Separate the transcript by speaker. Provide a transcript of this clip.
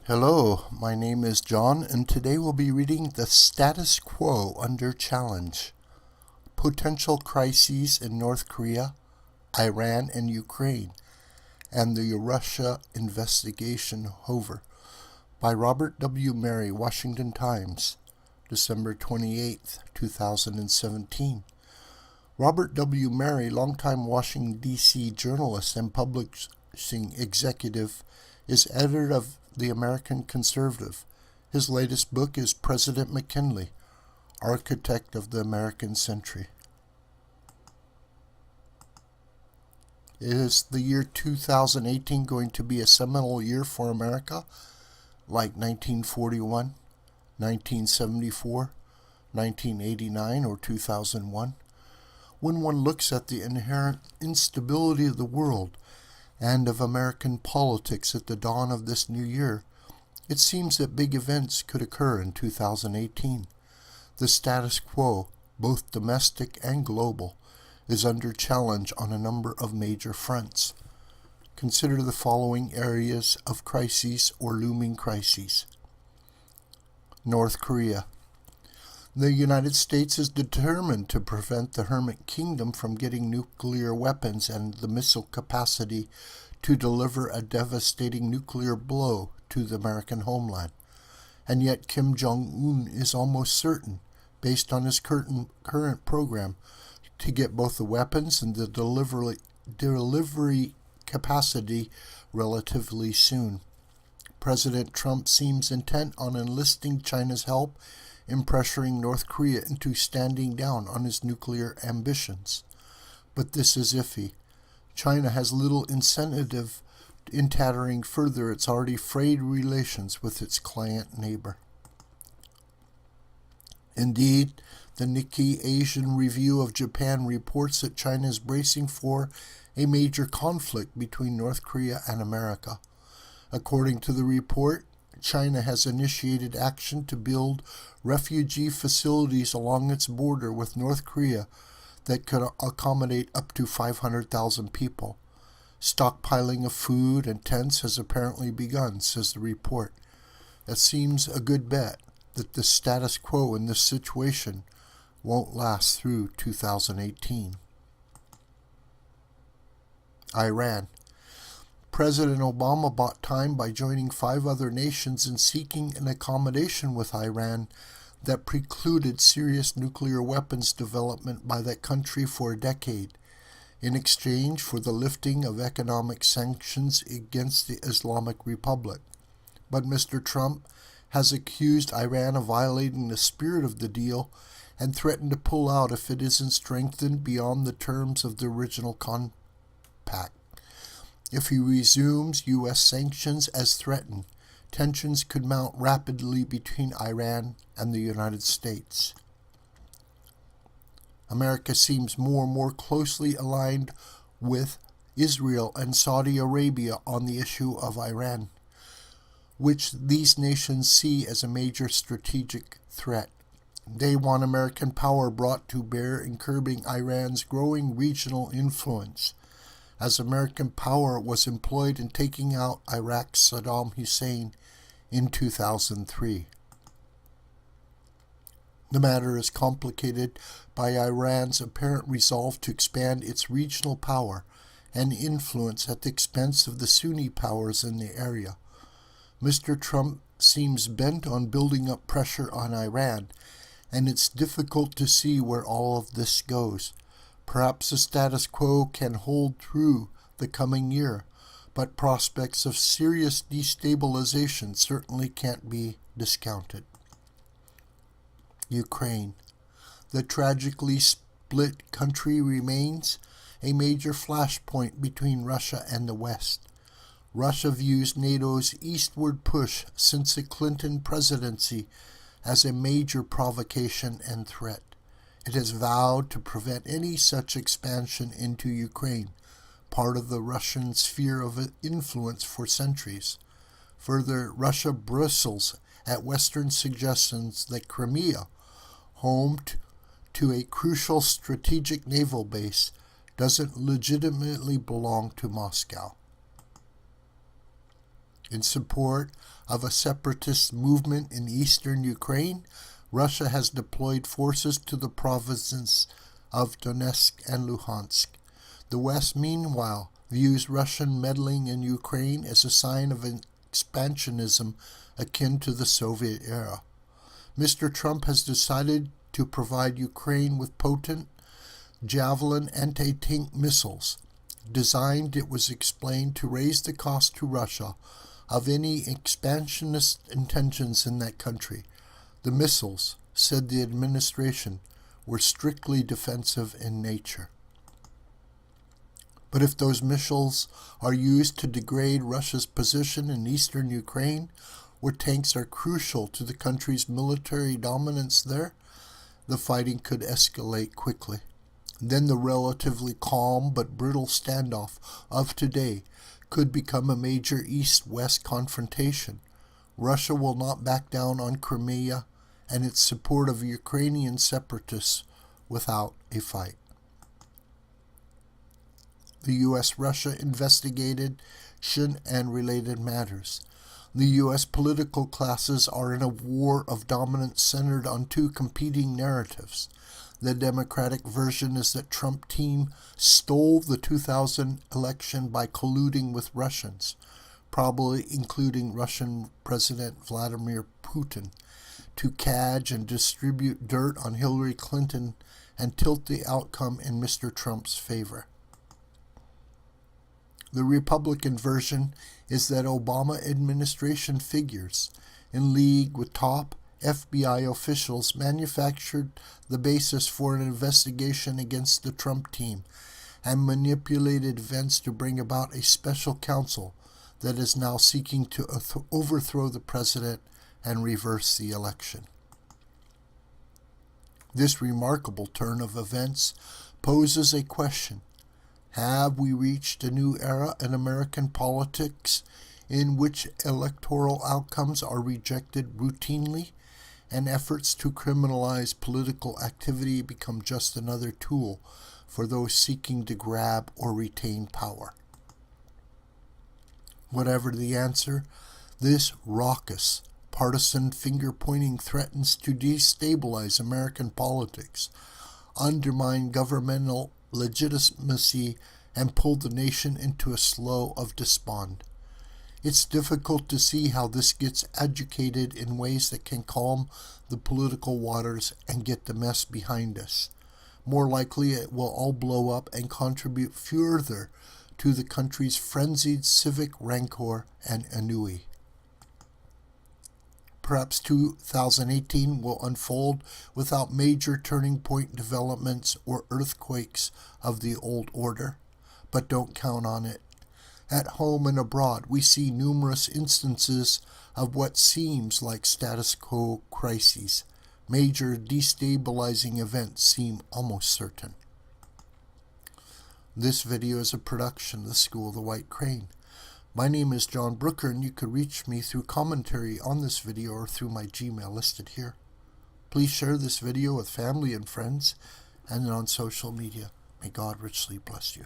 Speaker 1: Hello, my name is John, and today we'll be reading The Status Quo Under Challenge. Potential Crises in North Korea, Iran and Ukraine, and the Russia Investigation Hover by Robert W. Mary, Washington Times, December 28, 2017. Robert W. Mary, longtime Washington, D.C. journalist and publishing executive, is editor of The American Conservative. His latest book is President McKinley, Architect of the American Century. Is the year 2018 going to be a seminal year for America, like 1941, 1974, 1989, or 2001? When one looks at the inherent instability of the world and of American politics at the dawn of this new year, it seems that big events could occur in 2018. The status quo, both domestic and global, is under challenge on a number of major fronts. Consider the following areas of crises or looming crises. North Korea. The United States is determined to prevent the Hermit Kingdom from getting nuclear weapons and the missile capacity to deliver a devastating nuclear blow to the American homeland. And yet Kim Jong-un is almost certain, based on his current program, to get both the weapons and the delivery capacity relatively soon. President Trump seems intent on enlisting China's help in pressuring North Korea into standing down on its nuclear ambitions. But this is iffy. China has little incentive in tattering further its already frayed relations with its client neighbor. Indeed, the Nikkei Asian Review of Japan reports that China is bracing for a major conflict between North Korea and America. According to the report, China has initiated action to build refugee facilities along its border with North Korea that could accommodate up to 500,000 people. Stockpiling of food and tents has apparently begun, says the report. It seems a good bet that the status quo in this situation won't last through 2018. Iran. President Obama bought time by joining 5 other nations in seeking an accommodation with Iran that precluded serious nuclear weapons development by that country for a decade, in exchange for the lifting of economic sanctions against the Islamic Republic. But Mr. Trump has accused Iran of violating the spirit of the deal and threatened to pull out if it isn't strengthened beyond the terms of the original compact. If he resumes U.S. sanctions as threatened, tensions could mount rapidly between Iran and the United States. America seems more and more closely aligned with Israel and Saudi Arabia on the issue of Iran, which these nations see as a major strategic threat. They want American power brought to bear in curbing Iran's growing regional influence, as American power was employed in taking out Iraq's Saddam Hussein in 2003. The matter is complicated by Iran's apparent resolve to expand its regional power and influence at the expense of the Sunni powers in the area. Mr. Trump seems bent on building up pressure on Iran, and it's difficult to see where all of this goes. Perhaps the status quo can hold through the coming year, but prospects of serious destabilization certainly can't be discounted. Ukraine. The tragically split country remains a major flashpoint between Russia and the West. Russia views NATO's eastward push since the Clinton presidency as a major provocation and threat. It has vowed to prevent any such expansion into Ukraine, part of the Russian sphere of influence for centuries. Further, Russia bristles at Western suggestions that Crimea, home to a crucial strategic naval base, doesn't legitimately belong to Moscow. In support of a separatist movement in eastern Ukraine, Russia has deployed forces to the provinces of Donetsk and Luhansk. The West, meanwhile, views Russian meddling in Ukraine as a sign of expansionism akin to the Soviet era. Mr. Trump has decided to provide Ukraine with potent Javelin anti-tank missiles, designed, it was explained, to raise the cost to Russia of any expansionist intentions in that country. The missiles, said the administration, were strictly defensive in nature. But if those missiles are used to degrade Russia's position in eastern Ukraine, where tanks are crucial to the country's military dominance there, the fighting could escalate quickly. Then the relatively calm but brutal standoff of today could become a major East-West confrontation. Russia will not back down on Crimea and its support of Ukrainian separatists without a fight. The U.S.-Russia investigation and related matters. The U.S. political classes are in a war of dominance centered on two competing narratives. The Democratic version is that Trump team stole the 2000 election by colluding with Russians, probably including Russian President Vladimir Putin, to cadge and distribute dirt on Hillary Clinton and tilt the outcome in Mr. Trump's favor. The Republican version is that Obama administration figures, in league with top FBI officials, manufactured the basis for an investigation against the Trump team and manipulated events to bring about a special counsel that is now seeking to overthrow the president and reverse the election. This remarkable turn of events poses a question. Have we reached a new era in American politics in which electoral outcomes are rejected routinely and efforts to criminalize political activity become just another tool for those seeking to grab or retain power? Whatever the answer, this raucous, partisan finger-pointing threatens to destabilize American politics, undermine governmental legitimacy, and pull the nation into a slough of despond. It's difficult to see how this gets educated in ways that can calm the political waters and get the mess behind us. More likely it will all blow up and contribute further to the country's frenzied civic rancor and ennui. Perhaps 2018 will unfold without major turning point developments or earthquakes of the old order, but don't count on it. At home and abroad, we see numerous instances of what seems like status quo crises. Major destabilizing events seem almost certain. This video is a production of the School of the White Crane. My name is John Brooker, and you can reach me through commentary on this video or through my Gmail listed here. Please share this video with family and friends and on social media. May God richly bless you.